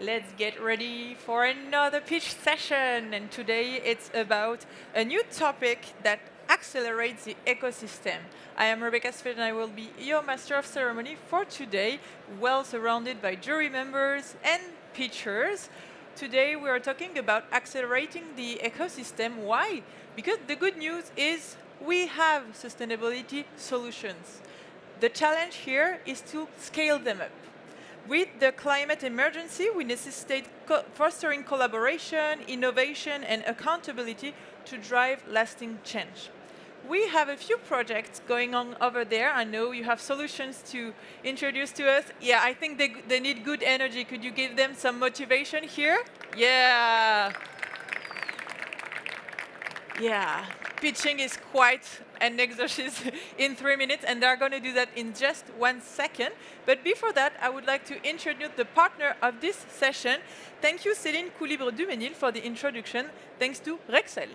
Let's get ready for another pitch session. And today it's about a new topic that accelerates the ecosystem. I am Rebecca Sfeld and I will be your master of ceremony for today, well surrounded by jury members and pitchers. Today we are talking about accelerating the ecosystem. Why? Because the good news is we have sustainability solutions. The challenge here is to scale them up. With the climate emergency, we necessitate fostering collaboration, innovation, and accountability to drive lasting change. We have a few projects going on over there. I know you have solutions to introduce to us. Yeah, I think they need good energy. Could you give them some motivation here? Yeah. Yeah. Pitching is quite an exercise in 3 minutes, and they're going to do that in just 1 second. But before that, I would like to introduce the partner of this session. Thank you, Céline Coulibre-Duménil, for the introduction. Thanks to Rexel.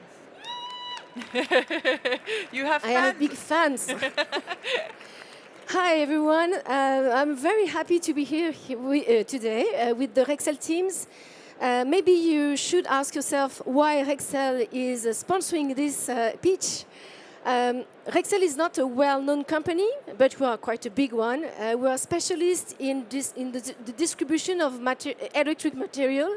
You have fans. I have big fans. Hi, everyone. I'm very happy to be here today with the Rexel teams. Maybe you should ask yourself why Rexel is sponsoring this pitch. Rexel is not a well-known company, but we are quite a big one. We are specialists in the distribution of electric material,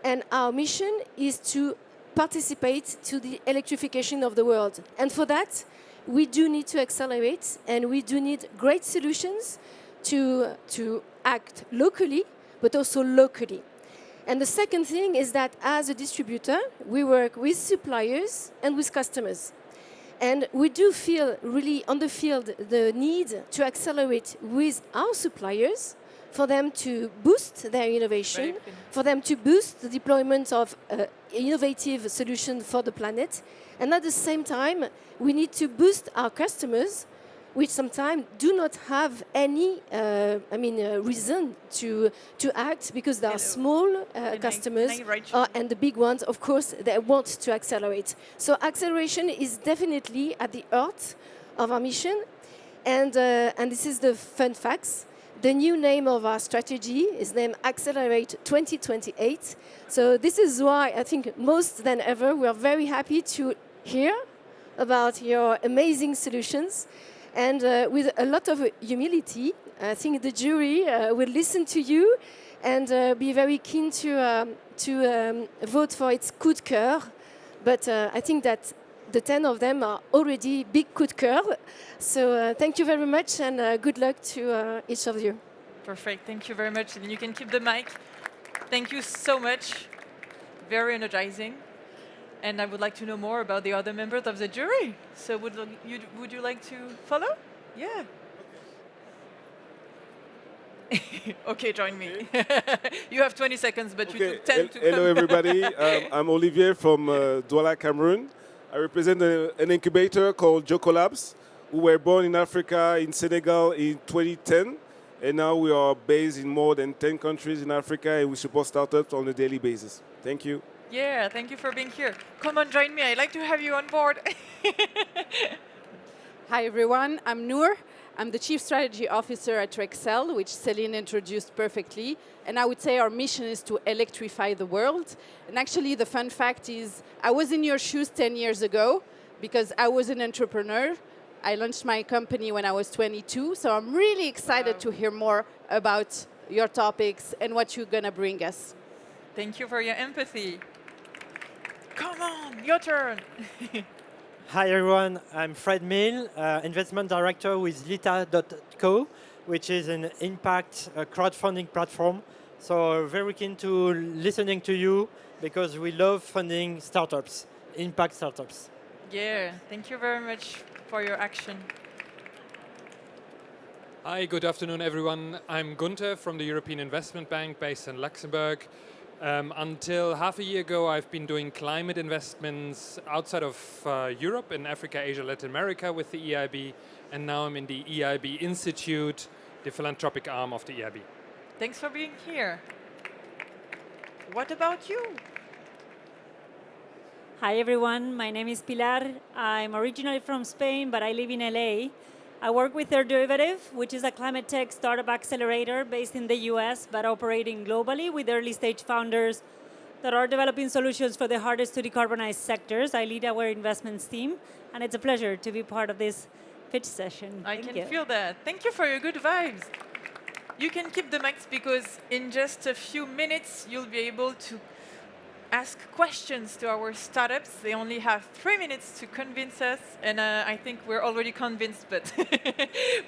and our mission is to participate to the electrification of the world. And for that, we do need to accelerate, and we do need great solutions to act locally, but also locally. And the second thing is that as a distributor, we work with suppliers and with customers. And we do feel really on the field the need to accelerate with our suppliers for them to boost their innovation, for them to boost the deployment of innovative solutions for the planet. And at the same time, we need to boost our customers, which sometimes do not have any reason to act because they are small customers, and the big ones, of course, they want to accelerate. So acceleration is definitely at the heart of our mission, and this is the fun facts. The new name of our strategy is named Accelerate 2028. So this is why I think most than ever we are very happy to hear about your amazing solutions. And with a lot of humility, I think the jury will listen to you and be very keen to vote for its coup de cœur. But I think that the 10 of them are already big coup de cœur. So thank you very much, and good luck to each of you. Perfect. Thank you very much. And you can keep the mic. Thank you so much. Very energizing. And I would like to know more about the other members of the jury. So would you like to follow? Yeah. Okay, join me. You have 20 seconds, but you took 10 to come. Hello, everybody. I'm Olivier from Douala, Cameroon. I represent an incubator called Joko Labs, who were born in Africa, in Senegal in 2010. And now we are based in more than 10 countries in Africa, and we support startups on a daily basis. Thank you. Yeah, thank you for being here. Come on, join me. I'd like to have you on board. Hi, everyone. I'm Noor. I'm the Chief Strategy Officer at Rexel, which Céline introduced perfectly. And I would say our mission is to electrify the world. And actually, the fun fact is I was in your shoes 10 years ago because I was an entrepreneur. I launched my company when I was 22. So I'm really excited to hear more about your topics and what you're going to bring us. Thank you for your empathy. Come on, your turn. Hi everyone, I'm Fred Mill, investment director with Lita.co, which is an impact crowdfunding platform. So very keen to listening to you because we love funding startups, impact startups. Yeah, thank you very much for your action. Hi, good afternoon everyone. I'm Gunther from the European Investment Bank based in Luxembourg. Until half a year ago, I've been doing climate investments outside of Europe, in Africa, Asia, Latin America with the EIB. And now I'm in the EIB Institute, the philanthropic arm of the EIB. Thanks for being here. What about you? Hi everyone, my name is Pilar. I'm originally from Spain, but I live in LA. I work with Third Derivative, which is a climate tech startup accelerator based in the US, but operating globally with early stage founders that are developing solutions for the hardest to decarbonize sectors. I lead our investments team, and it's a pleasure to be part of this pitch session. I Thank can you. feel that. Thank you for your good vibes. You can keep the mics because in just a few minutes, you'll be able to ask questions to our startups. They only have 3 minutes to convince us, and I think we're already convinced, but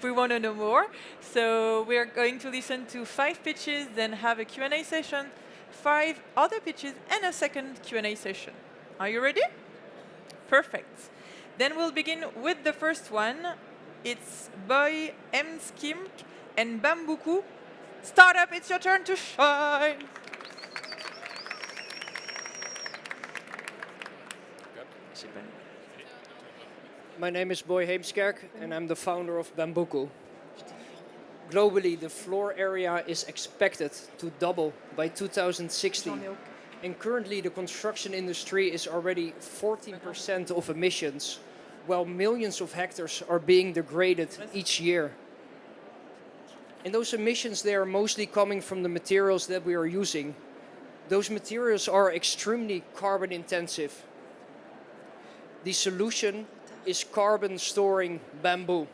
we want to know more. So we're going to listen to 5 pitches, then have a Q&A session, 5 other pitches, and a second Q&A session. Are you ready? Perfect. Then we'll begin with the first one. It's Boy M. Skimk and Bambouku. Startup, it's your turn to shine. My name is Boy Heemskerk and I'm the founder of Bambouku. Globally, the floor area is expected to double by 2060. And currently, the construction industry is already 14% of emissions, while millions of hectares are being degraded each year. And those emissions, they are mostly coming from the materials that we are using. Those materials are extremely carbon intensive. The solution is carbon storing bamboo.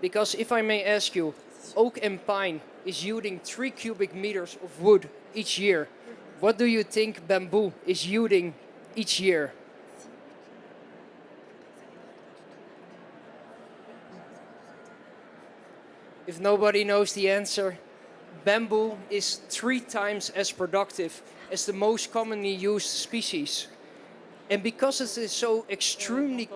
Because if I may ask you, oak and pine is yielding 3 cubic meters of wood each year. What do you think bamboo is yielding each year? If nobody knows the answer, bamboo is 3 times as productive as the most commonly used species. And because it is so extremely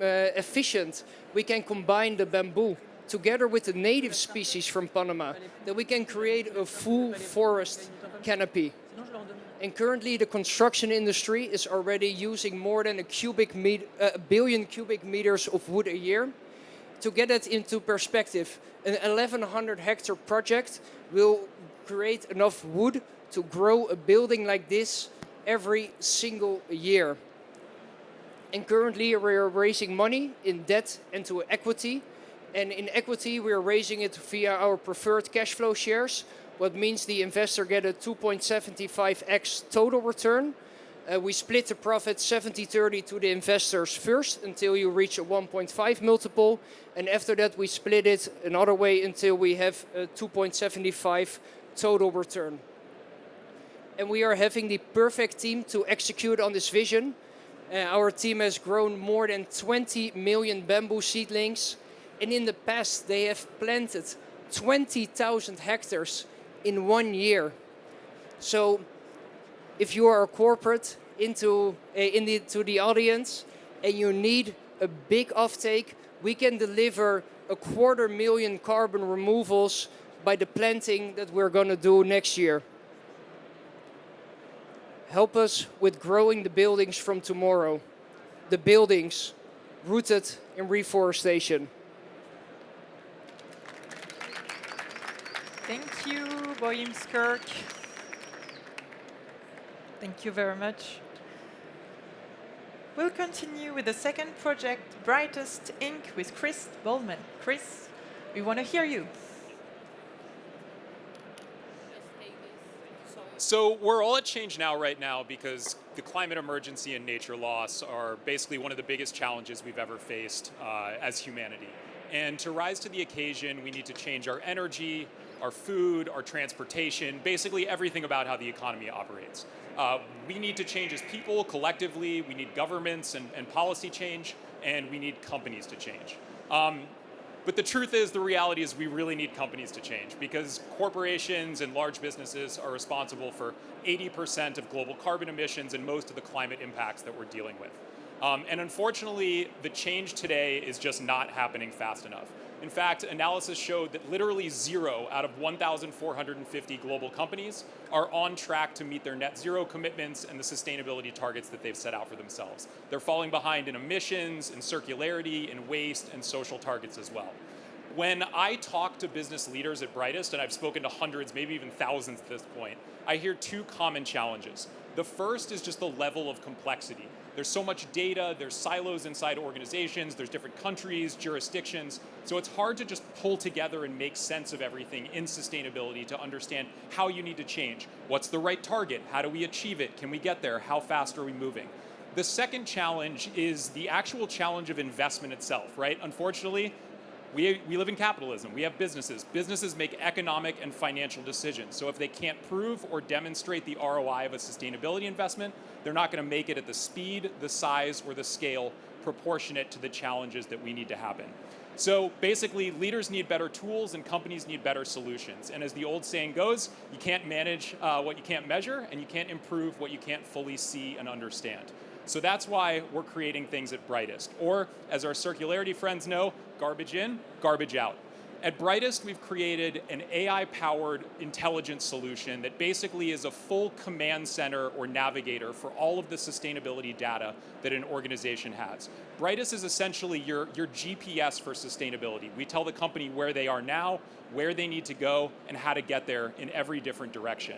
efficient, we can combine the bamboo together with the native species from Panama, that we can create a full forest canopy. And currently the construction industry is already using more than a billion cubic meters of wood a year. To get it into perspective, an 1,100 hectare project will create enough wood to grow a building like this every single year. And currently we are raising money in debt and to equity. And in equity we are raising it via our preferred cash flow shares, what means the investor get a 2.75x total return. We split the profit 70-30 to the investors first until you reach a 1.5 multiple. And after that we split it another way until we have a 2.75 total return. And we are having the perfect team to execute on this vision. Our team has grown more than 20 million bamboo seedlings. And in the past, they have planted 20,000 hectares in 1 year. So if you are a corporate into the audience and you need a big offtake, we can deliver 250,000 carbon removals by the planting that we're going to do next year. Help us with growing the buildings from tomorrow. The buildings rooted in reforestation. Thank you, Boyim Skirk. Thank you very much. We'll continue with the second project, Brightest Inc. with Chris Bowman. Chris, we want to hear you. So we're all at ChangeNOW right now because the climate emergency and nature loss are basically one of the biggest challenges we've ever faced as humanity. And to rise to the occasion, we need to change our energy, our food, our transportation, basically everything about how the economy operates. We need to change as people collectively, we need governments and policy change, and we need companies to change. But the truth is, the reality is we really need companies to change because corporations and large businesses are responsible for 80% of global carbon emissions and most of the climate impacts that we're dealing with. And unfortunately, the change today is just not happening fast enough. In fact, analysis showed that literally 0 out of 1,450 global companies are on track to meet their net zero commitments and the sustainability targets that they've set out for themselves. They're falling behind in emissions, in circularity, in waste, and social targets as well. When I talk to business leaders at Brightest, and I've spoken to hundreds, maybe even thousands at this point, I hear two common challenges. The first is just the level of complexity. There's so much data, there's silos inside organizations, there's different countries, jurisdictions, so it's hard to just pull together and make sense of everything in sustainability to understand how you need to change. What's the right target? How do we achieve it? Can we get there? How fast are we moving? The second challenge is the actual challenge of investment itself, right? Unfortunately, we live in capitalism. We have businesses. Businesses make economic and financial decisions. So if they can't prove or demonstrate the ROI of a sustainability investment, they're not going to make it at the speed, the size, or the scale proportionate to the challenges that we need to happen. So basically, leaders need better tools and companies need better solutions. And as the old saying goes, you can't manage what you can't measure, and you can't improve what you can't fully see and understand. So that's why we're creating things at Brightest. Or, as our circularity friends know, garbage in, garbage out. At Brightest, we've created an AI-powered intelligence solution that basically is a full command center or navigator for all of the sustainability data that an organization has. Brightest is essentially your GPS for sustainability. We tell the company where they are now, where they need to go, and how to get there in every different direction.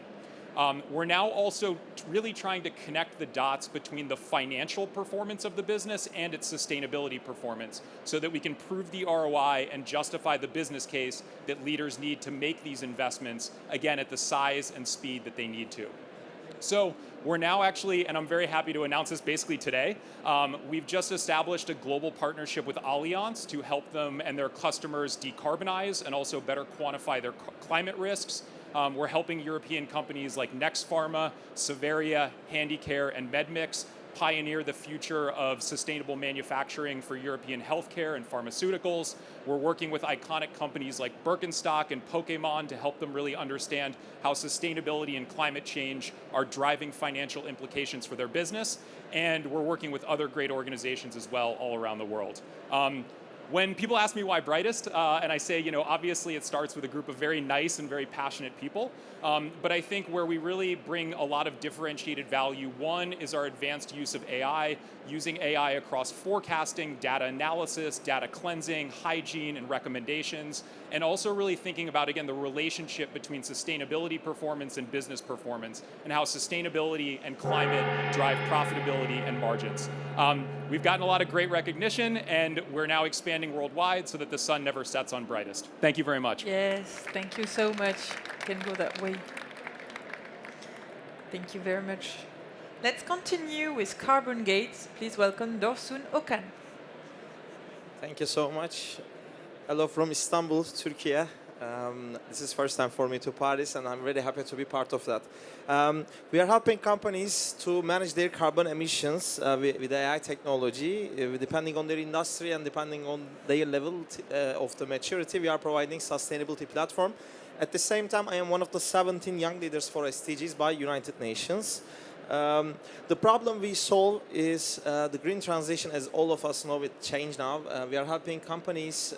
We're now also really trying to connect the dots between the financial performance of the business and its sustainability performance so that we can prove the ROI and justify the business case that leaders need to make these investments, again, at the size and speed that they need to. So we're now actually, and I'm very happy to announce this basically today, we've just established a global partnership with Allianz to help them and their customers decarbonize and also better quantify their climate risks. We're helping European companies like Next Pharma, Severia, Handicare, and Medmix pioneer the future of sustainable manufacturing for European healthcare and pharmaceuticals. We're working with iconic companies like Birkenstock and Pokemon to help them really understand how sustainability and climate change are driving financial implications for their business. And we're working with other great organizations as well all around the world. When people ask me why Brightest, and I say, obviously it starts with a group of very nice and very passionate people, but I think where we really bring a lot of differentiated value, one is our advanced use of AI, using AI across forecasting, data analysis, data cleansing, hygiene, and recommendations, and also really thinking about, again, the relationship between sustainability performance and business performance, and how sustainability and climate drive profitability and margins. We've gotten a lot of great recognition, and we're now expanding worldwide so that the sun never sets on Brightest. Thank you very much. Yes, thank you so much. Can go that way. Thank you very much. Let's continue with Carbon Gates. Please welcome Dorsun Okan. Thank you so much. Hello from Istanbul, Turkey. This is first time for me to Paris, and I'm really happy to be part of that. We are helping companies to manage their carbon emissions with AI technology. Depending on their industry and depending on their level of the maturity, we are providing sustainability platform. At the same time, I am one of the 17 young leaders for SDGs by United Nations. The problem we solve is the green transition, as all of us know with ChangeNOW. We are helping companies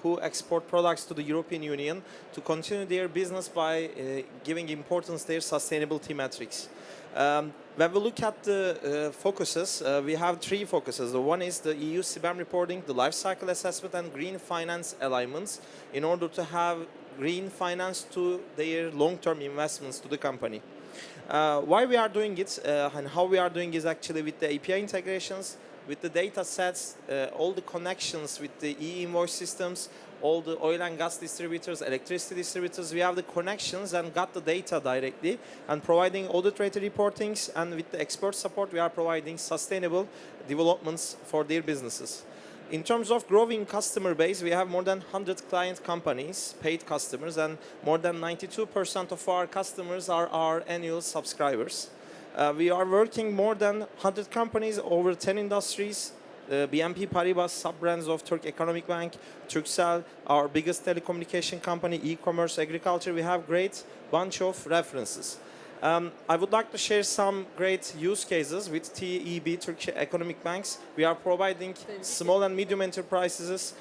who export products to the European Union to continue their business by giving importance to their sustainability metrics. When we look at the focuses, we have three focuses. The one is the EU CBAM reporting, the life cycle assessment, and green finance alignments in order to have green finance to their long-term investments to the company. Why we are doing it and how we are doing is actually with the API integrations, with the data sets, all the connections with the e-invoice systems, all the oil and gas distributors, electricity distributors. We have the connections and got the data directly and providing audit-related reportings, and with the expert support, we are providing sustainable developments for their businesses. In terms of growing customer base, we have more than 100 client companies, paid customers, and more than 92% of our customers are our annual subscribers. We are working more than 100 companies, over 10 industries, BNP Paribas, sub-brands of Turk Economic Bank, Turkcell, our biggest telecommunication company, e-commerce, agriculture. We have great bunch of references. I would like to share some great use cases with TEB, Turkish Economic Banks. We are providing small and medium enterprises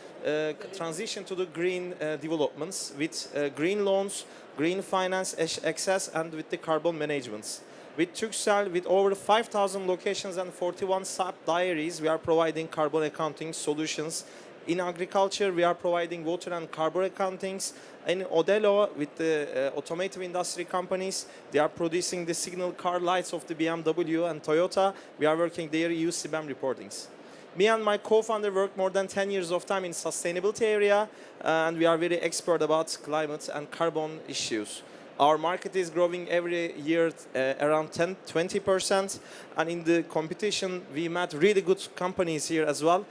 transition to the green developments with green loans, green finance access, and with the carbon managements. With Turkcell, with over 5,000 locations and 41 sub-diaries, we are providing carbon accounting solutions In agriculture, we are providing water and carbon accountings. In Odelo, with the automotive industry companies, they are producing the signal car lights of the BMW and Toyota. We are working there, use CBAM reportings. Me and my co-founder worked more than 10 years of time in sustainability area, and we are very expert about climate and carbon issues. Our market is growing every year around 20%, and in the competition, we met really good companies here as well.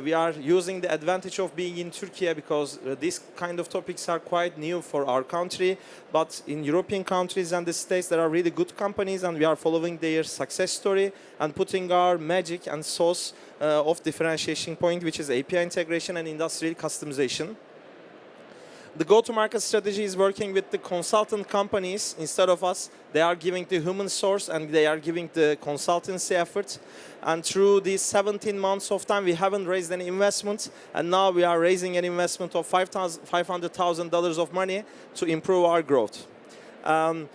We are using the advantage of being in Turkey because these kind of topics are quite new for our country, but in European countries and the States, there are really good companies, and we are following their success story and putting our magic and sauce of differentiation point, which is API integration and industrial customization. The go-to-market strategy is working with the consultant companies instead of us. They are giving the human source and they are giving the consultancy effort. And through these 17 months of time, we haven't raised any investment. And now we are raising an investment of $500,000 of money to improve our growth. And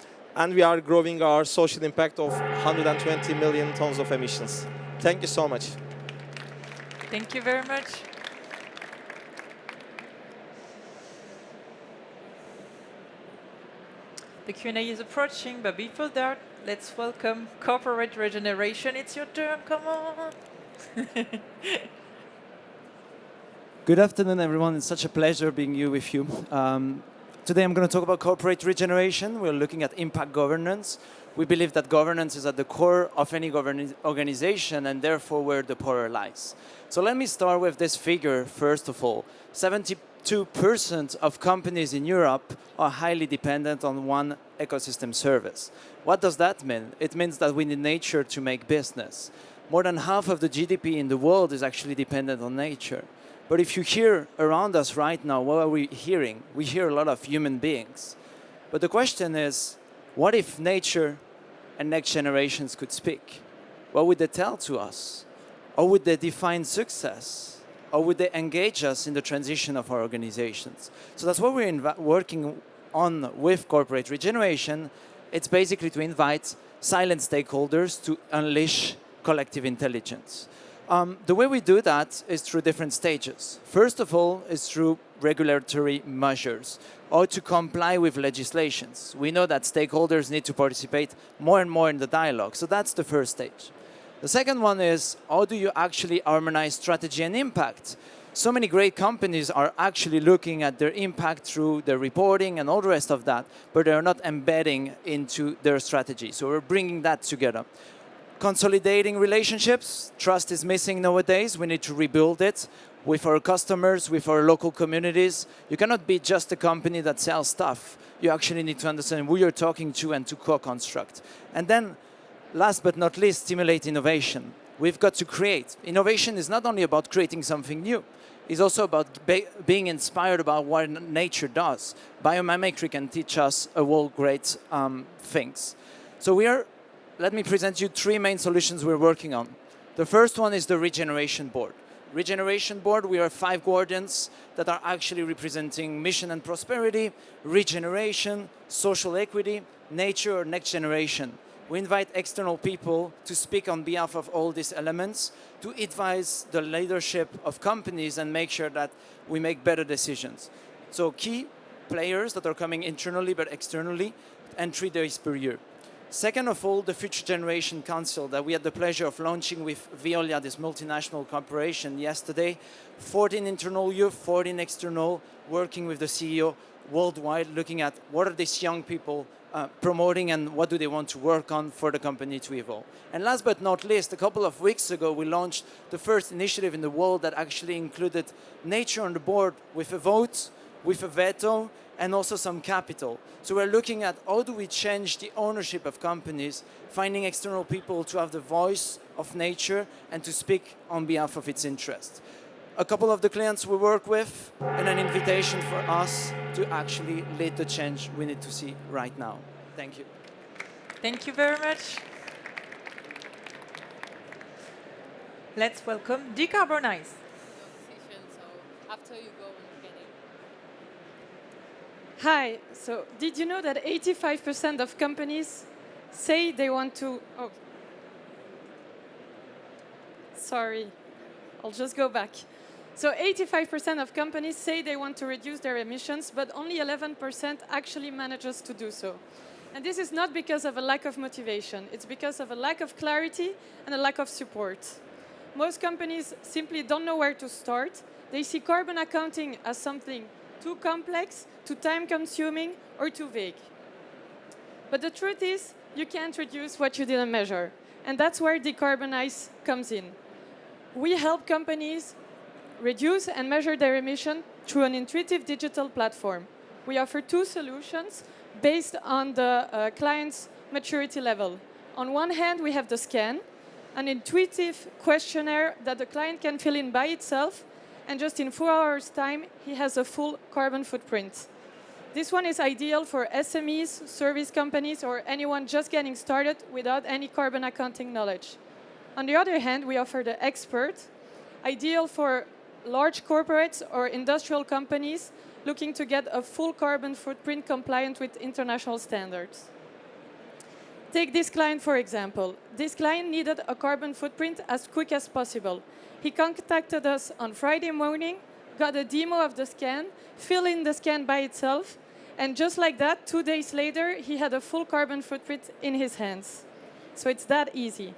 we are growing our social impact of 120 million tons of emissions. Thank you so much. Thank you very much. The Q&A is approaching, but before that, let's welcome Corporate Regeneration. It's your turn, come on. Good afternoon, everyone. It's such a pleasure being here with you. Today I'm going to talk about corporate regeneration. We're looking at impact governance. We believe that governance is at the core of any organization and therefore where the power lies. So let me start with this figure, first of all. 72% of companies in Europe are highly dependent on one ecosystem service. What does that mean? It means that we need nature to make business. More than half of the GDP in the world is actually dependent on nature. But if you hear around us right now, what are we hearing? We hear a lot of human beings. But the question is, what if nature and next generations could speak? What would they tell to us? Or would they define success? Or would they engage us in the transition of our organizations? So that's what we're working on with corporate regeneration. It's basically to invite silent stakeholders to unleash collective intelligence. The way we do that is through different stages. First of all, is through regulatory measures or to comply with legislations. We know that stakeholders need to participate more and more in the dialogue. So that's the first stage. The second one is, how do you actually harmonize strategy and impact? So many great companies are actually looking at their impact through their reporting and all the rest of that, but they're not embedding into their strategy. So we're bringing that together. Consolidating relationships. Trust is missing nowadays. We need to rebuild it with our customers, with our local communities. You cannot be just a company that sells stuff. You actually need to understand who you're talking to and to co-construct. And then, last but not least, stimulate innovation. We've got to create. Innovation is not only about creating something new. It's also about being inspired about what nature does. Biomimicry can teach us a whole great things. So let me present you three main solutions we're working on. The first one is the ReGeneration Board. ReGeneration Board, we are 5 guardians that are actually representing mission and prosperity, regeneration, social equity, nature, or next generation. We invite external people to speak on behalf of all these elements, to advise the leadership of companies and make sure that we make better decisions. So key players that are coming internally but externally, and 3 days per year. Second of all, the Future Generation Council that we had the pleasure of launching with Veolia, this multinational corporation, yesterday. 14 internal youth, 14 external, working with the CEO worldwide, looking at what are these young people promoting and what do they want to work on for the company to evolve. And last but not least, a couple of weeks ago, we launched the first initiative in the world that actually included nature on the board with a vote, with a veto, and also some capital. So we're looking at how do we change the ownership of companies, finding external people to have the voice of nature and to speak on behalf of its interests. A couple of the clients we work with, and an invitation for us to actually lead the change we need to see right now. Thank you. Thank you very much. Let's welcome D-Carbonize. After you go. Hi, so did you know that 85% of companies say they want to... Oh, sorry, I'll just go back. So 85% of companies say they want to reduce their emissions, but only 11% actually manages to do so. And this is not because of a lack of motivation. It's because of a lack of clarity and a lack of support. Most companies simply don't know where to start. They see carbon accounting as something too complex, too time-consuming, or too vague. But the truth is, you can't reduce what you didn't measure. And that's where D-Carbonize comes in. We help companies reduce and measure their emission through an intuitive digital platform. We offer two solutions based on the client's maturity level. On one hand, we have the scan, an intuitive questionnaire that the client can fill in by itself, and just in 4 hours' time, he has a full carbon footprint. This one is ideal for SMEs, service companies, or anyone just getting started without any carbon accounting knowledge. On the other hand, we offer the expert, ideal for large corporates or industrial companies looking to get a full carbon footprint compliant with international standards. Take this client, for example. This client needed a carbon footprint as quick as possible. He contacted us on Friday morning, got a demo of the scan, filled in the scan by itself, and just like that, 2 days later, he had a full carbon footprint in his hands. So it's that easy.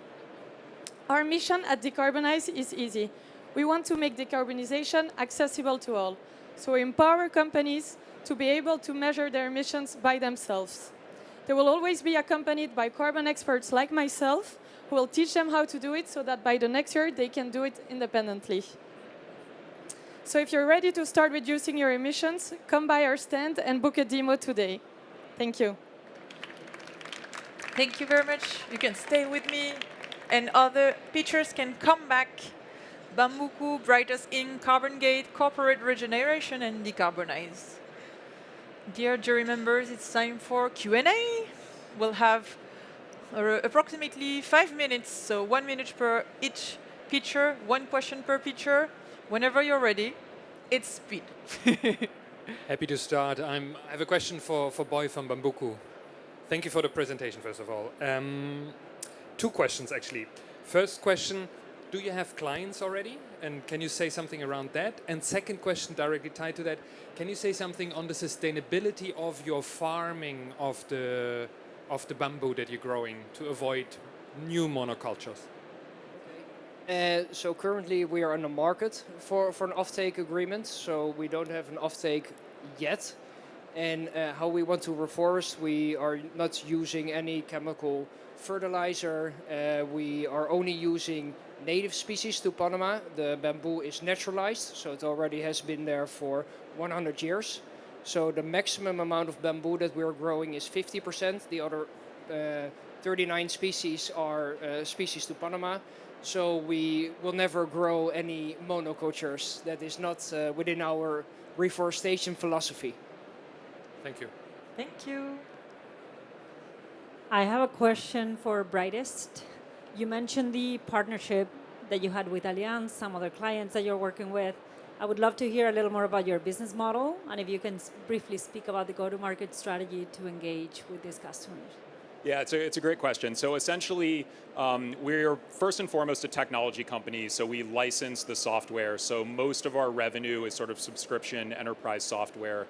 Our mission at D-Carbonize is easy. We want to make decarbonization accessible to all. So we empower companies to be able to measure their emissions by themselves. They will always be accompanied by carbon experts like myself, who will teach them how to do it so that by the next year they can do it independently. So if you're ready to start reducing your emissions, come by our stand and book a demo today. Thank you. Thank you very much. You can stay with me, and other pitchers can come back. Bambouku, Brightest Inc., Carbon Gate, Corporate ReGeneration, and D-Carbonize. Dear jury members, it's time for Q&A. We'll have approximately 5 minutes, so 1 minute per each pitcher, 1 question per pitcher. Whenever you're ready, it's speed. Happy to start. I have a question for Boy from Bambouku. Thank you for the presentation, first of all. 2 questions, actually. First question, do you have clients already? And can you say something around that? And second question, directly tied to that, can you say something on the sustainability of your farming of the bamboo that you're growing to avoid new monocultures? So currently we are on the market for an offtake agreement, so we don't have an offtake yet. And how we want to reforest, we are not using any chemical fertilizer. We are only using native species to Panama. The bamboo is naturalized, so it already has been there for 100 years. So the maximum amount of bamboo that we are growing is 50%. The other 39 species are species to Panama. So we will never grow any monocultures. That is not within our reforestation philosophy. Thank you. Thank you. I have a question for Brightest. You mentioned the partnership that you had with Allianz, some other clients that you're working with. I would love to hear a little more about your business model, and if you can briefly speak about the go-to-market strategy to engage with these customers. Yeah, it's a great question. So essentially, we're first and foremost a technology company, so we license the software. So most of our revenue is sort of subscription enterprise software.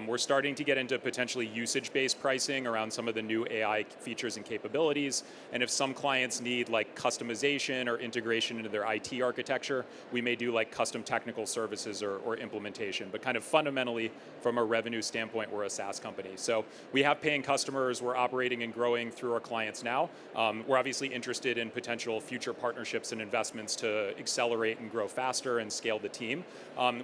We're starting to get into potentially usage-based pricing around some of the new AI features and capabilities. And if some clients need like customization or integration into their IT architecture, we may do like custom technical services or implementation. But kind of fundamentally, from a revenue standpoint, we're a SaaS company. So we have paying customers, we're operating and growing through our clients now. We're obviously interested in potential future partnerships and investments to accelerate and grow faster and scale the team.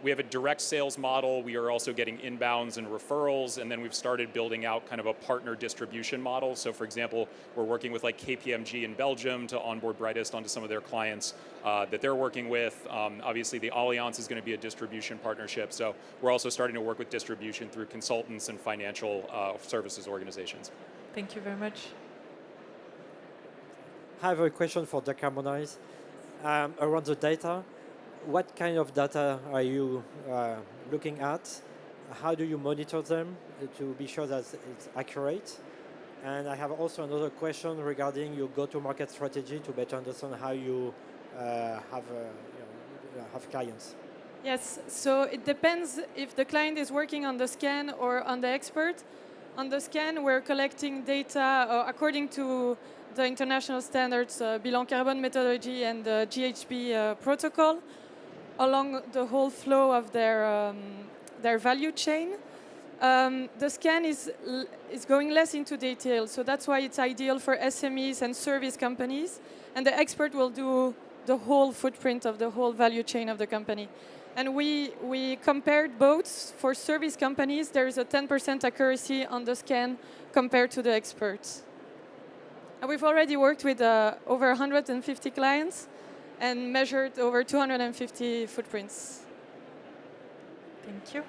We have a direct sales model. We are also getting inbounds and referrals, and then we've started building out kind of a partner distribution model. So for example, we're working with like KPMG in Belgium to onboard Brightest onto some of their clients that they're working with. Obviously the Allianz is going to be a distribution partnership. So we're also starting to work with distribution through consultants and financial services organizations. Thank you very much. I have a question for D-Carbonize around the data. What kind of data are you looking at? How do you monitor them to be sure that it's accurate? And I have also another question regarding your go-to-market strategy to better understand how you have clients. Yes, so it depends if the client is working on the scan or on the expert. On the scan, we're collecting data according to the international standards, bilan carbone methodology and the GHB protocol, along the whole flow of their value chain. The scan is going less into detail, so that's why it's ideal for SMEs and service companies. And the expert will do the whole footprint of the whole value chain of the company. And we compared both. For service companies, there is a 10% accuracy on the scan compared to the experts. And we've already worked with over 150 clients and measured over 250 footprints. Thank you.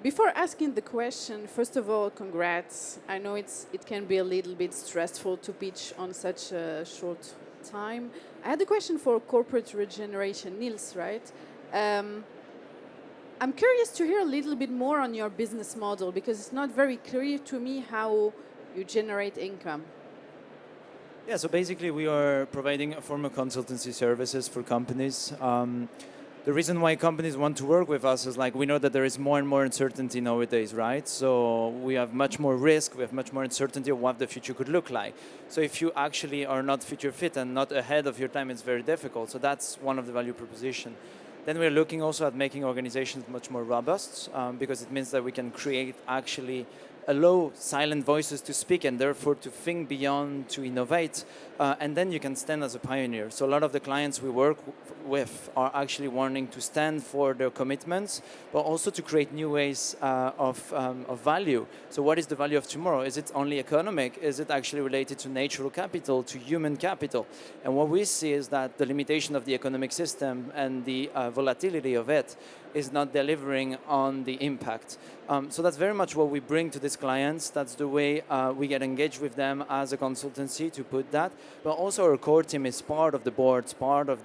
Before asking the question, first of all, congrats. I know it can be a little bit stressful to pitch on such a short time. I had a question for corporate regeneration, Niels, right? I'm curious to hear a little bit more on your business model because it's not very clear to me how you generate income. Yeah, so basically we are providing a form of consultancy services for companies. The reason why companies want to work with us is like we know that there is more and more uncertainty nowadays, right? So we have much more risk, we have much more uncertainty of what the future could look like. So if you actually are not future fit and not ahead of your time, it's very difficult. So that's one of the value proposition. Then we're looking also at making organizations much more robust because it means that we can create actually allow silent voices to speak and therefore to think beyond, to innovate, and then you can stand as a pioneer. So a lot of the clients we work with are actually wanting to stand for their commitments, but also to create new ways of value. So what is the value of tomorrow? Is it only economic? Is it actually related to natural capital, to human capital? And what we see is that the limitation of the economic system and the volatility of it is not delivering on the impact. So that's very much what we bring to these clients. That's the way we get engaged with them as a consultancy to put that. But also our core team is part of the boards, part of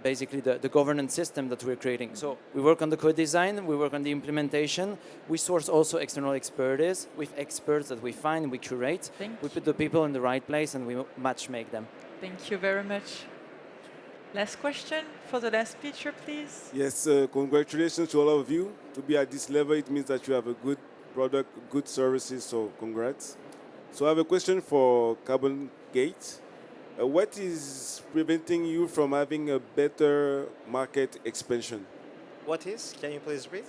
basically the governance system that we're creating. So we work on the code design, we work on the implementation. We source also external expertise with experts that we find, we curate. We put the people in the right place and we match make them. Thank you very much. Last question for the last speaker, please. Yes, congratulations to all of you. To be at this level, it means that you have a good product, good services, so congrats. So I have a question for Carbon Gate. What is preventing you from having a better market expansion? What is? Can you please repeat?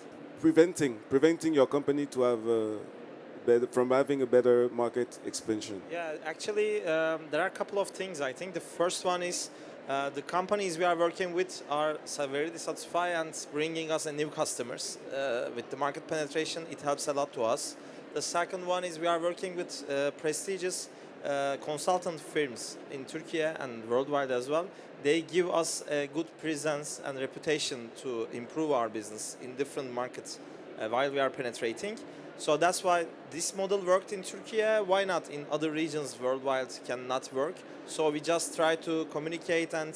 Preventing your company to have from having a better market expansion. Yeah, actually, there are a couple of things. I think the first one is the companies we are working with are very dissatisfied and bringing us new customers. With the market penetration, it helps a lot to us. The second one is we are working with prestigious consultant firms in Turkey and worldwide as well. They give us a good presence and reputation to improve our business in different markets while we are penetrating. So that's why this model worked in Turkey. Why not in other regions worldwide cannot work? So we just try to communicate and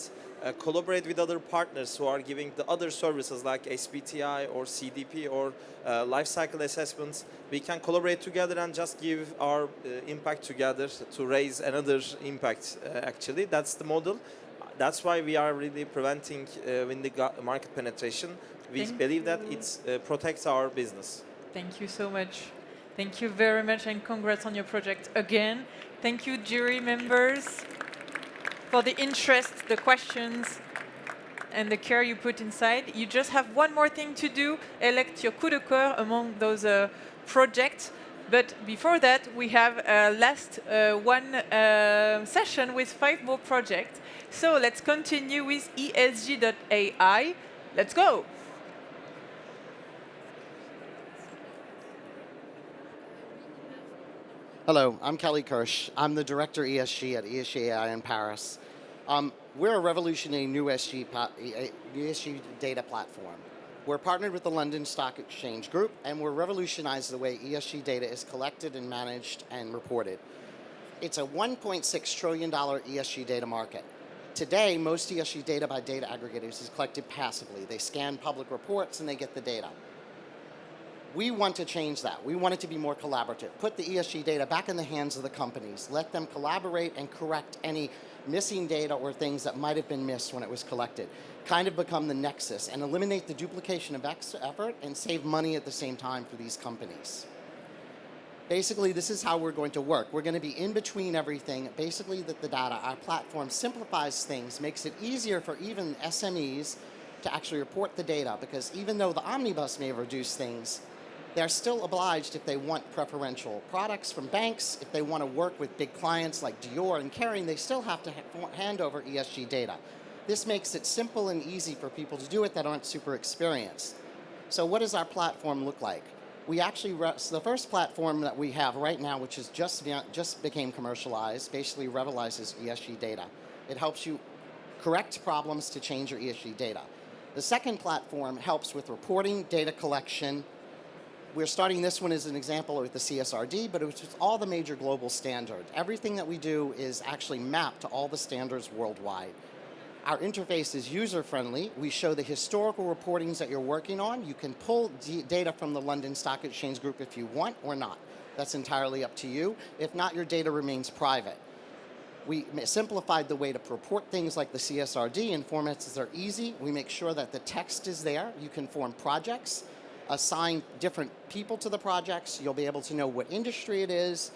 collaborate with other partners who are giving the other services like SBTI or CDP or life cycle assessments. We can collaborate together and just give our impact together to raise another impact. Actually, that's the model. That's why we are really preventing in the market penetration. We believe that it protects our business. Thank you so much. Thank you very much and congrats on your project again. Thank you, jury members, for the interest, the questions, and the care you put inside. You just have one more thing to do, elect your coup de cœur among those projects. But before that, we have a last one session with 5 more projects. So let's continue with ESG.AI. Let's go. Hello, I'm Kelly Kirsch. I'm the Director ESG at ESG.AI in Paris. We're a revolutionary new ESG data platform. We're partnered with the London Stock Exchange Group, and we're revolutionizing the way ESG data is collected and managed and reported. It's a $1.6 trillion ESG data market. Today, most ESG data by data aggregators is collected passively. They scan public reports and they get the data. We want to change that. We want it to be more collaborative. Put the ESG data back in the hands of the companies. Let them collaborate and correct any missing data or things that might have been missed when it was collected. Kind of become the nexus and eliminate the duplication of effort and save money at the same time for these companies. Basically, this is how we're going to work. We're going to be in between everything. Basically, the data, our platform simplifies things, makes it easier for even SMEs to actually report the data, because even though the omnibus may reduce things, they're still obliged if they want preferential products from banks, if they want to work with big clients like Dior and Kering, they still have to hand over ESG data. This makes it simple and easy for people to do it that aren't super experienced. So what does our platform look like? We actually, the first platform that we have right now, which is just became commercialized, basically revelizes ESG data. It helps you correct problems to change your ESG data. The second platform helps with reporting, data collection. We're starting this one as an example with the CSRD, but it's with all the major global standards. Everything that we do is actually mapped to all the standards worldwide. Our interface is user-friendly. We show the historical reportings that you're working on. You can pull data from the London Stock Exchange Group if you want or not. That's entirely up to you. If not, your data remains private. We simplified the way to report things like the CSRD in formats that are easy. We make sure that the text is there. You can form projects, assign different people to the projects. You'll be able to know what industry it is.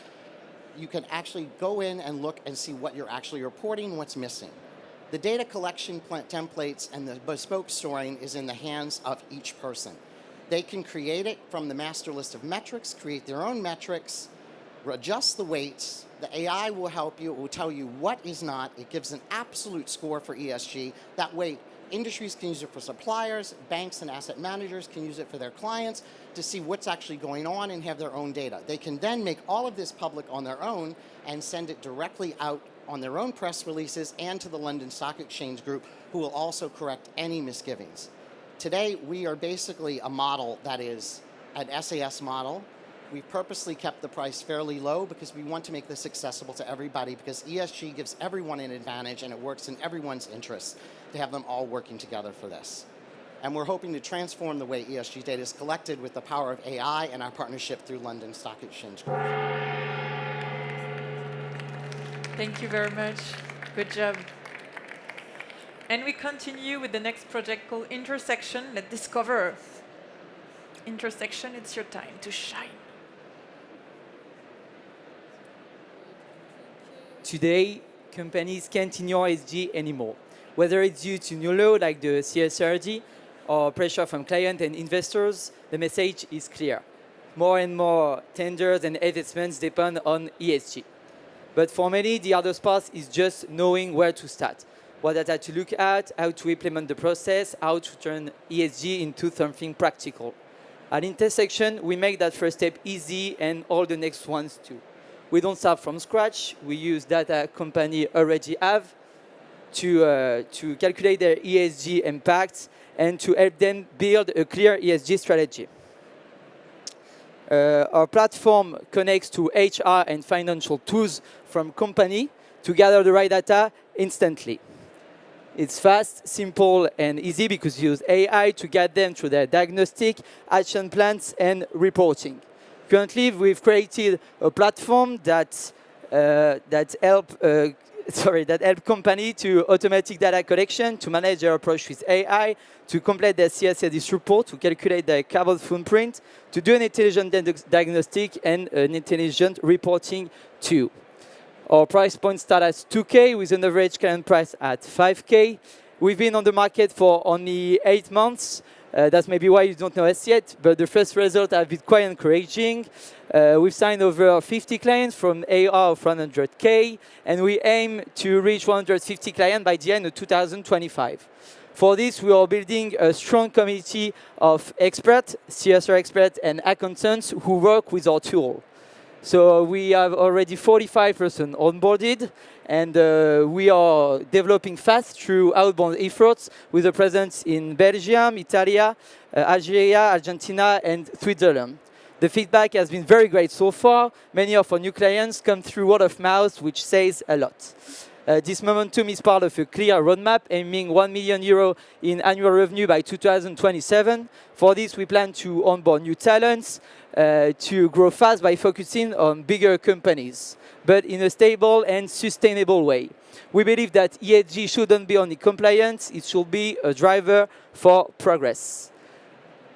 You can actually go in and look and see what you're actually reporting, what's missing. The data collection templates and the bespoke storing is in the hands of each person. They can create it from the master list of metrics, create their own metrics, adjust the weights. The AI will help you. It will tell you what is not. It gives an absolute score for ESG. That way, industries can use it for suppliers, banks and asset managers can use it for their clients to see what's actually going on and have their own data. They can then make all of this public on their own and send it directly out on their own press releases and to the London Stock Exchange Group, who will also correct any misgivings. Today, we are basically a model that is an SAS model. We've purposely kept the price fairly low because we want to make this accessible to everybody, because ESG gives everyone an advantage and it works in everyone's interest to have them all working together for this. And we're hoping to transform the way ESG data is collected with the power of AI and our partnership through London Stock Exchange Group. Thank you very much. Good job. And we continue with the next project called Intersektion. Let's discover Intersektion. It's your time to shine. Today, companies can't ignore ESG anymore. Whether it's due to new law like the CSRD or pressure from clients and investors, the message is clear. More and more tenders and investments depend on ESG. But for many, the hardest part is just knowing where to start, what data to look at, how to implement the process, how to turn ESG into something practical. At Intersektion, we make that first step easy and all the next ones too. We don't start from scratch. We use data company already have to calculate their ESG impacts and to help them build a clear ESG strategy. Our platform connects to HR and financial tools from company to gather the right data instantly. It's fast, simple, and easy because we use AI to guide them through their diagnostic, action plans, and reporting. Currently, we've created a platform that help company to automatic data collection, to manage their approach with AI, to complete their CSRD report, to calculate their carbon footprint, to do an intelligent diagnostic and an intelligent reporting too. Our price point starts at 2K with an average client price at 5K. We've been on the market for only 8 months. That's maybe why you don't know us yet, but the first results have been quite encouraging. We've signed over 50 clients from AR of 100K, and we aim to reach 150 clients by the end of 2025. For this, we are building a strong community of experts, CSR experts, and accountants who work with our tool. So we have already 45% onboarded, and we are developing fast through outbound efforts with a presence in Belgium, Italy, Algeria, Argentina, and Switzerland. The feedback has been very great so far. Many of our new clients come through word of mouth, which says a lot. This momentum is part of a clear roadmap aiming €1 million in annual revenue by 2027. For this, we plan to onboard new talents, to grow fast by focusing on bigger companies, but in a stable and sustainable way. We believe that ESG shouldn't be only compliance, it should be a driver for progress.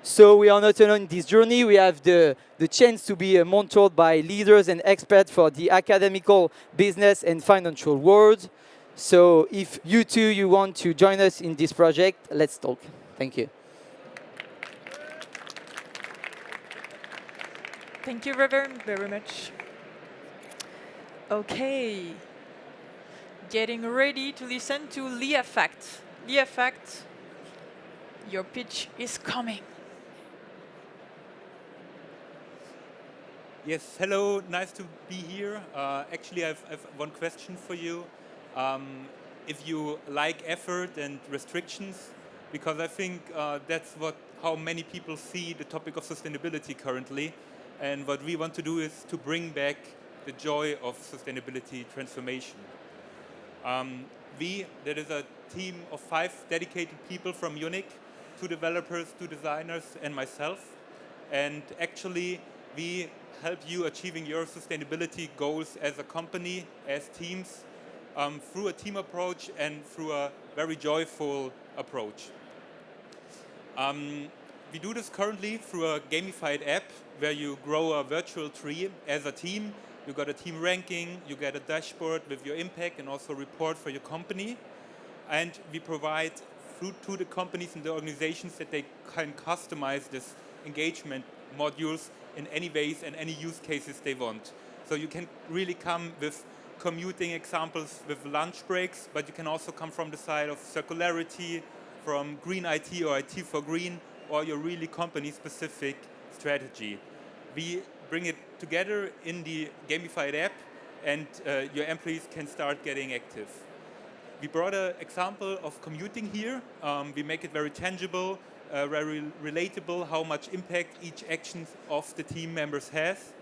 So we are not alone in this journey. We have the chance to be mentored by leaders and experts for the academical, business, and financial world. So if you too, you want to join us in this project, let's talk. Thank you. Thank you very much. Okay. Getting ready to listen to Leafact. Leafact, your pitch is coming. Yes, hello, nice to be here. Actually, I've one question for you. If you like effort and restrictions, because I think that's how many people see the topic of sustainability currently. And what we want to do is to bring back the joy of sustainability transformation. There is a team of 5 dedicated people from Munich, 2 developers, 2 designers, and myself. And actually, we help you achieving your sustainability goals as a company, as teams, through a team approach and through a very joyful approach. We do this currently through a gamified app where you grow a virtual tree as a team. You got a team ranking, you get a dashboard with your impact and also a report for your company. And we provide to the companies and the organizations that they can customize this engagement modules in any ways and any use cases they want. So you can really come with commuting examples with lunch breaks, but you can also come from the side of circularity, from green IT or IT for green, or your really company-specific strategy. We bring it together in the gamified app, and your employees can start getting active. We brought an example of commuting here. We make it very tangible, very relatable, how much impact each action of the team members has.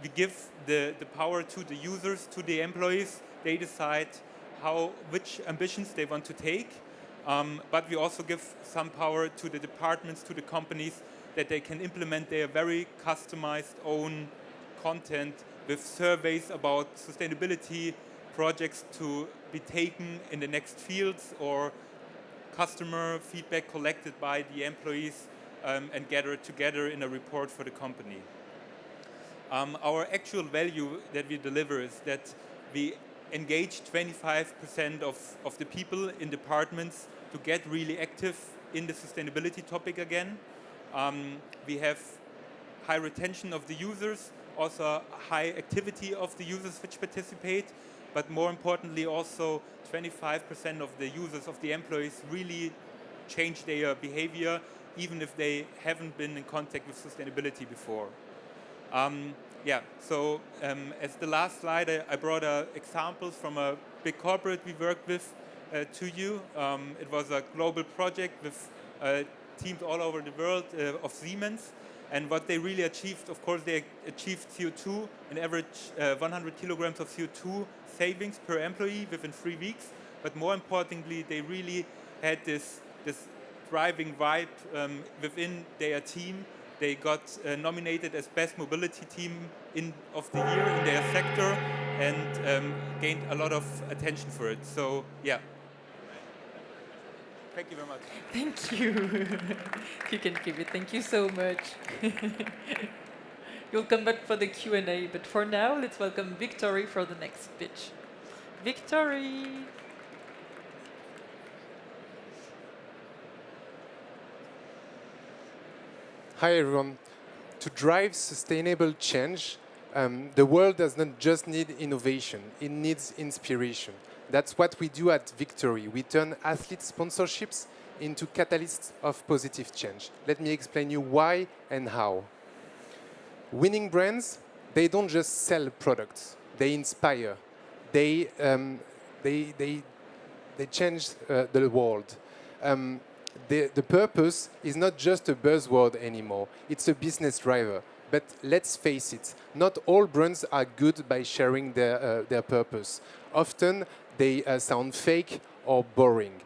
We give the power to the users, to the employees. They decide which ambitions they want to take. But we also give some power to the departments, to the companies, that they can implement their very customized own content with surveys about sustainability projects to be taken in the next fields, or customer feedback collected by the employees and gathered together in a report for the company. Our actual value that we deliver is that we engage 25% of the people in departments to get really active in the sustainability topic again. We have high retention of the users, also high activity of the users which participate, but more importantly also 25% of the users, of the employees, really change their behavior even if they haven't been in contact with sustainability before. As the last slide, I brought examples from a big corporate we worked with to you. It was a global project with teams all over the world of Siemens. And what they really achieved, of course, they achieved CO2, an average 100 kilograms of CO2 savings per employee within 3 weeks. But more importantly, they really had this driving vibe within their team. They got nominated as Best Mobility Team of the Year in their sector and gained a lot of attention for it. So, yeah. Thank you very much. Thank you. You can keep it. Thank you so much. You'll come back for the Q&A, but for now, let's welcome Viqtory for the next pitch. Viqtory. Hi everyone. To drive sustainable change, the world does not just need innovation, it needs inspiration. That's what we do at Viqtory. We turn athlete sponsorships into catalysts of positive change. Let me explain you why and how. Winning brands, they don't just sell products, they inspire. They change the world. The purpose is not just a buzzword anymore. It's a business driver. But let's face it, not all brands are good by sharing their purpose. Often they sound fake or boring,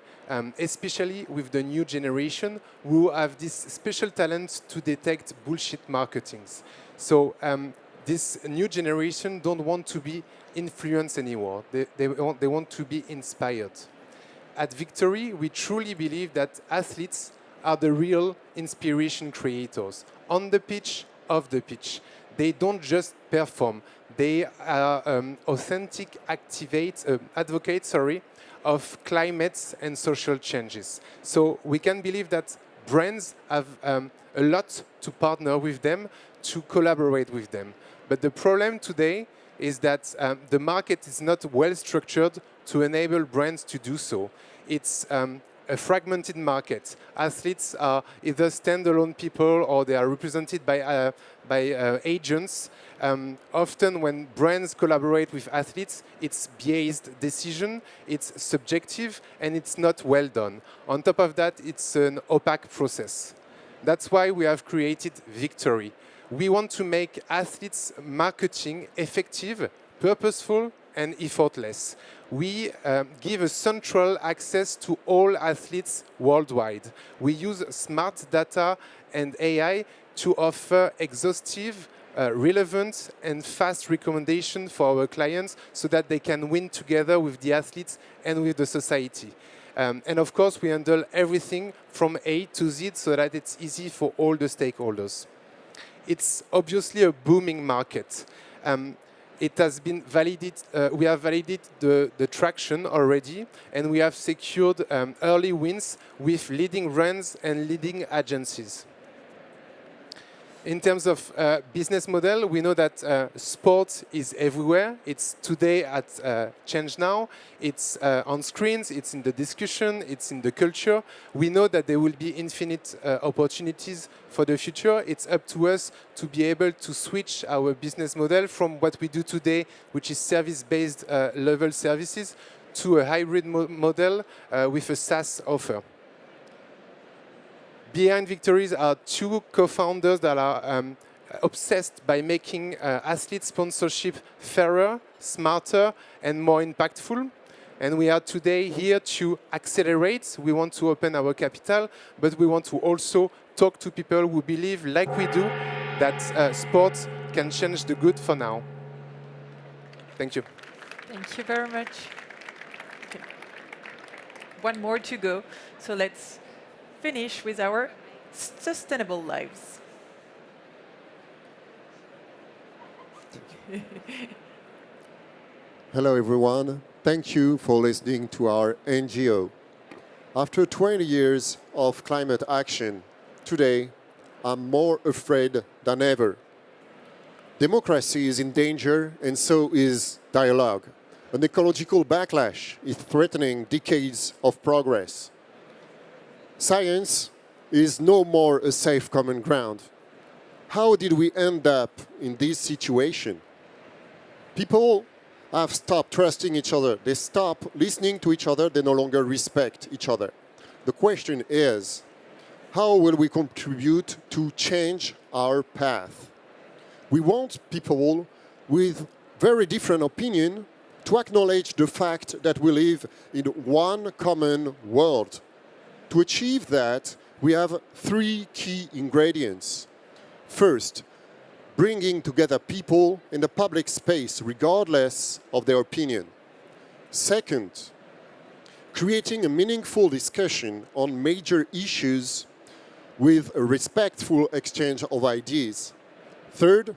especially with the new generation who have this special talent to detect bullshit marketings. So this new generation don't want to be influenced anymore. They want to be inspired. At Viqtory, we truly believe that athletes are the real inspiration creators, on the pitch, off the pitch. They don't just perform. They are authentic advocates of climate and social changes. So we can believe that brands have a lot to partner with them, to collaborate with them. But the problem today is that the market is not well structured to enable brands to do so. It's a fragmented market. Athletes are either standalone people or they are represented by agents. Often when brands collaborate with athletes, it's biased decision, it's subjective, and it's not well done. On top of that, it's an opaque process. That's why we have created Viqtory. We want to make athletes' marketing effective, purposeful, and effortless. We give a central access to all athletes worldwide. We use smart data and AI to offer exhaustive, relevant, and fast recommendations for our clients so that they can win together with the athletes and with the society. And of course, we handle everything from A to Z so that it's easy for all the stakeholders. It's obviously a booming market. It has been validated, we have validated the traction already, and we have secured early wins with leading brands and leading agencies. In terms of business model, we know that sport is everywhere. It's today at ChangeNOW. It's on screens, it's in the discussion, it's in the culture. We know that there will be infinite opportunities for the future. It's up to us to be able to switch our business model from what we do today, which is service-based level services, to a hybrid model with a SaaS offer. Behind Viqtory are two co-founders that are obsessed by making athlete sponsorship fairer, smarter, and more impactful. And we are today here to accelerate. We want to open our capital, but we want to also talk to people who believe, like we do, that sport can change the good for now. Thank you. Thank you very much. Okay. One more to go. So let's finish with our sustainable lives. Hello everyone, thank you for listening to our NGO. After 20 years of climate action, today I'm more afraid than ever. Democracy is in danger and so is dialogue. An ecological backlash is threatening decades of progress. Science is no more a safe common ground. How did we end up in this situation? People have stopped trusting each other. They stop listening to each other. They no longer respect each other. The question is, how will we contribute to change our path? We want people with very different opinion to acknowledge the fact that we live in one common world. To achieve that, we have three key ingredients. First, bringing together people in the public space regardless of their opinion. Second, creating a meaningful discussion on major issues with a respectful exchange of ideas. Third,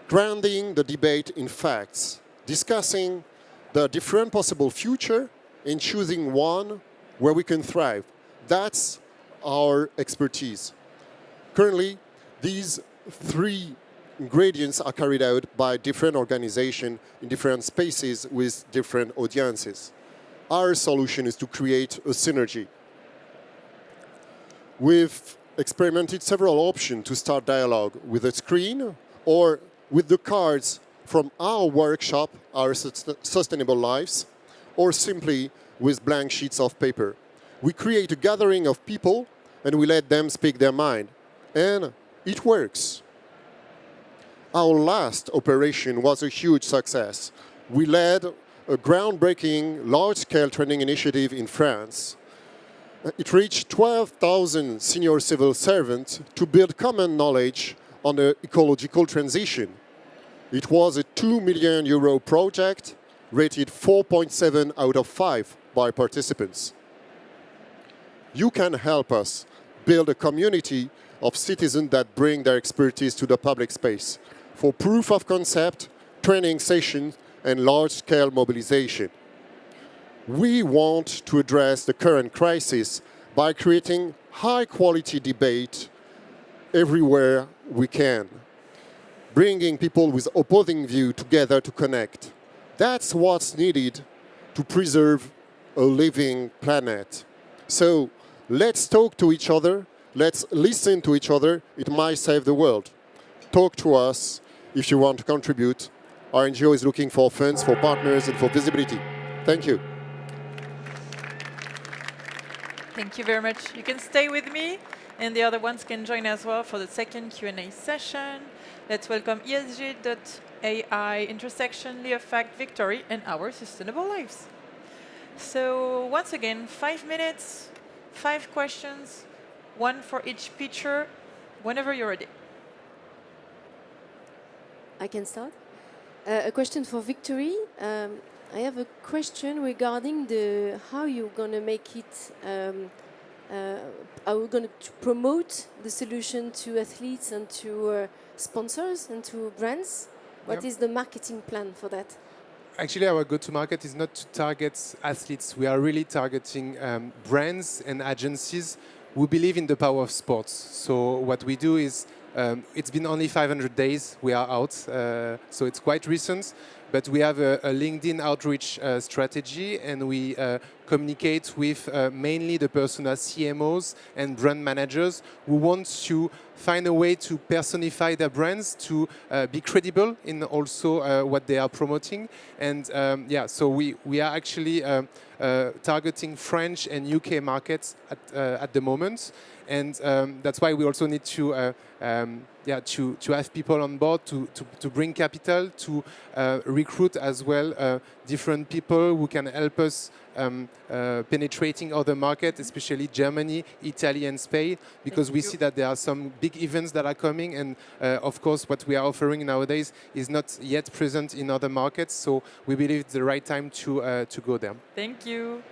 grounding the debate in facts, discussing the different possible future and choosing one where we can thrive. That's our expertise. Currently, these three ingredients are carried out by different organizations in different spaces with different audiences. Our solution is to create a synergy. We've experimented several options to start dialogue with a screen or with the cards from our workshop, Our Sustainable Lives, or simply with blank sheets of paper. We create a gathering of people and we let them speak their mind. And it works. Our last operation was a huge success. We led a groundbreaking large-scale training initiative in France. It reached 12,000 senior civil servants to build common knowledge on the ecological transition. It was a €2 million project, rated 4.7 out of 5 by participants. You can help us build a community of citizens that bring their expertise to the public space for proof of concept, training sessions, and large-scale mobilization. We want to address the current crisis by creating high-quality debate everywhere we can, bringing people with opposing views together to connect. That's what's needed to preserve a living planet. So let's talk to each other, let's listen to each other, it might save the world. Talk to us if you want to contribute. Our NGO is looking for funds, for partners, and for visibility. Thank you. Thank you very much. You can stay with me, and the other ones can join as well for the second Q&A session. Let's welcome ESG.AI, Intersektion, Leafact, Viqtory, and our sustainable lives. So once again, 5 minutes, 5 questions, 1 for each pitcher, whenever you're ready. I can start. A question for Viqtory. I have a question regarding how you're going to make it, how we're going to promote the solution to athletes and to sponsors and to brands. What is the marketing plan for that? Actually, our go-to-market is not to target athletes. We are really targeting brands and agencies who believe in the power of sports. So what we do is, it's been only 500 days we are out, so it's quite recent. But we have a LinkedIn outreach strategy, and we communicate with mainly the persona CMOs and brand managers who want to find a way to personify their brands, to be credible in also what they are promoting. And so we are actually targeting French and UK markets at the moment. And that's why we also need to have people on board to bring capital, to recruit as well different people who can help us penetrating other markets, especially Germany, Italy, and Spain, because we see that there are some big events that are coming, and of course what we are offering nowadays is not yet present in other markets. So we believe it's the right time to go there. Thank you.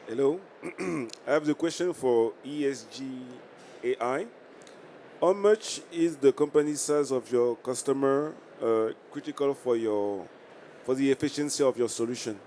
Hello, I have the question for ESG.AI. How much is the company size of your customer critical for the efficiency of your solution?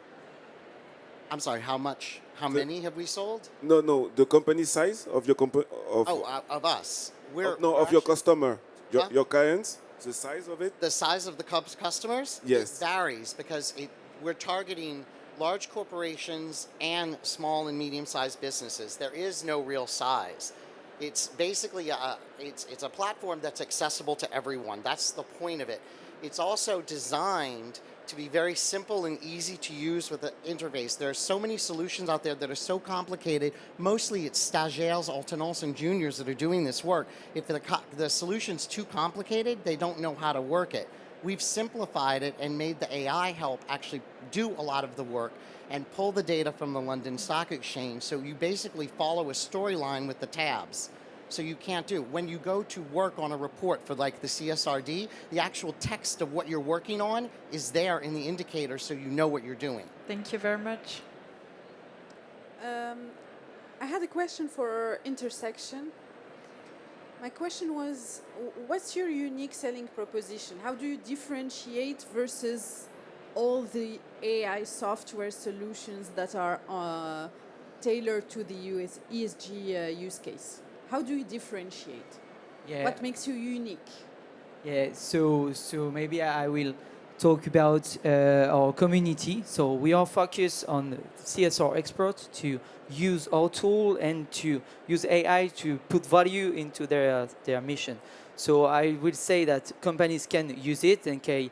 I'm sorry, how much? How many have we sold? No, the company size of your company. Of us. Of your customer, your clients, the size of it? The size of the customers? Yes. It varies because we're targeting large corporations and small and medium-sized businesses. There is no real size. It's basically it's a platform that's accessible to everyone. That's the point of it. It's also designed to be very simple and easy to use with the interface. There are so many solutions out there that are so complicated. Mostly it's stagiaires, alternants, and juniors that are doing this work. If the solution's too complicated, they don't know how to work it. We've simplified it and made the AI help actually do a lot of the work and pull the data from the London Stock Exchange. So you basically follow a storyline with the tabs. So you can't do. When you go to work on a report for like the CSRD, the actual text of what you're working on is there in the indicator so you know what you're doing. Thank you very much. I had a question for Intersektion. My question was, what's your unique selling proposition? How do you differentiate versus all the AI software solutions that are tailored to the ESG use case? How do you differentiate? Yeah. What makes you unique? Yeah, so maybe I will talk about our community. So we are focused on CSR experts to use our tool and to use AI to put value into their mission. So I will say that companies can use it and can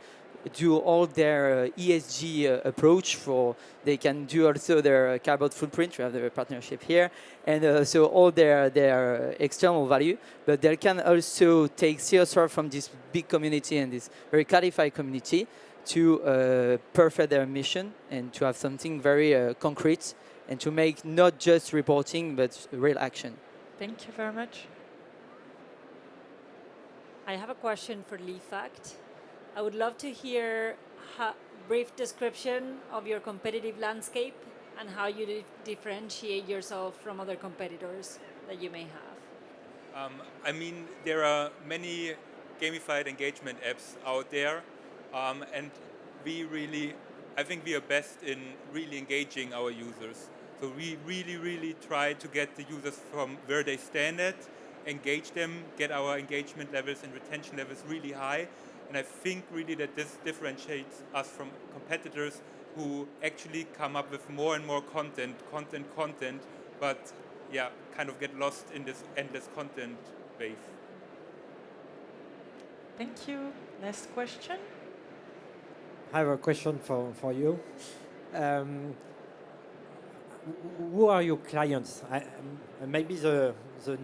do all their ESG approach for. They can do also their carbon footprint. We have the partnership here, and so all their external value. But they can also take CSR from this big community and this very qualified community to perfect their mission and to have something very concrete and to make not just reporting but real action. Thank you very much. I have a question for Leafact. I would love to hear a brief description of your competitive landscape and how you differentiate yourself from other competitors that you may have. I mean, there are many gamified engagement apps out there, and I think we are best in really engaging our users. So we really try to get the users from where they stand at, engage them, get our engagement levels and retention levels really high. And I think really that this differentiates us from competitors who actually come up with more and more content, but yeah, kind of get lost in this endless content wave. Thank you. Last question. I have a question for you. Who are your clients? Maybe the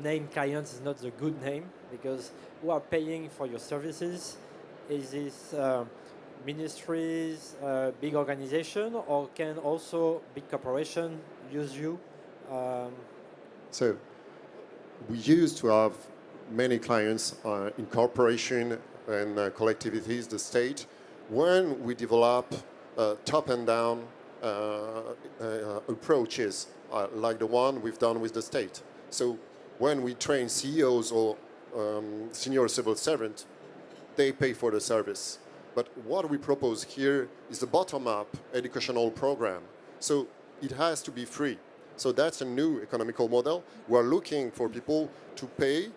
name clients is not the good name, because who are paying for your services? Is this ministries, big organization, or can also big corporation use you? So we used to have many clients in corporation and collectivities, the state. When we develop top and down approaches like the one we've done with the state. So when we train CEOs or senior civil servants, they pay for the service. But what we propose here is a bottom-up educational program. So it has to be free. So that's a new economical model. We're looking for people to pay,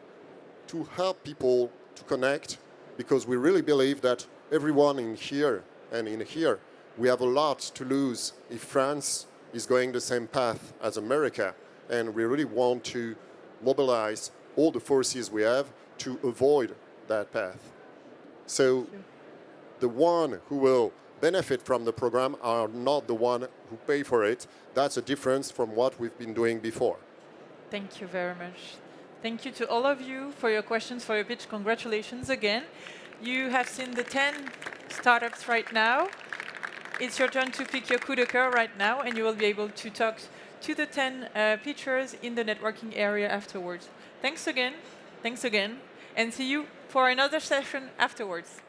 to help people to connect, because we really believe that everyone in here and in here, we have a lot to lose if France is going the same path as America. And we really want to mobilize all the forces we have to avoid that path. So the one who will benefit from the program are not the one who pay for it. That's a difference from what we've been doing before. Thank you very much. Thank you to all of you for your questions, for your pitch. Congratulations again. You have seen the 10 startups right now. It's your turn to pick your coup de cœur right now, and you will be able to talk to the 10 pitchers in the networking area afterwards. Thanks again, and see you for another session afterwards.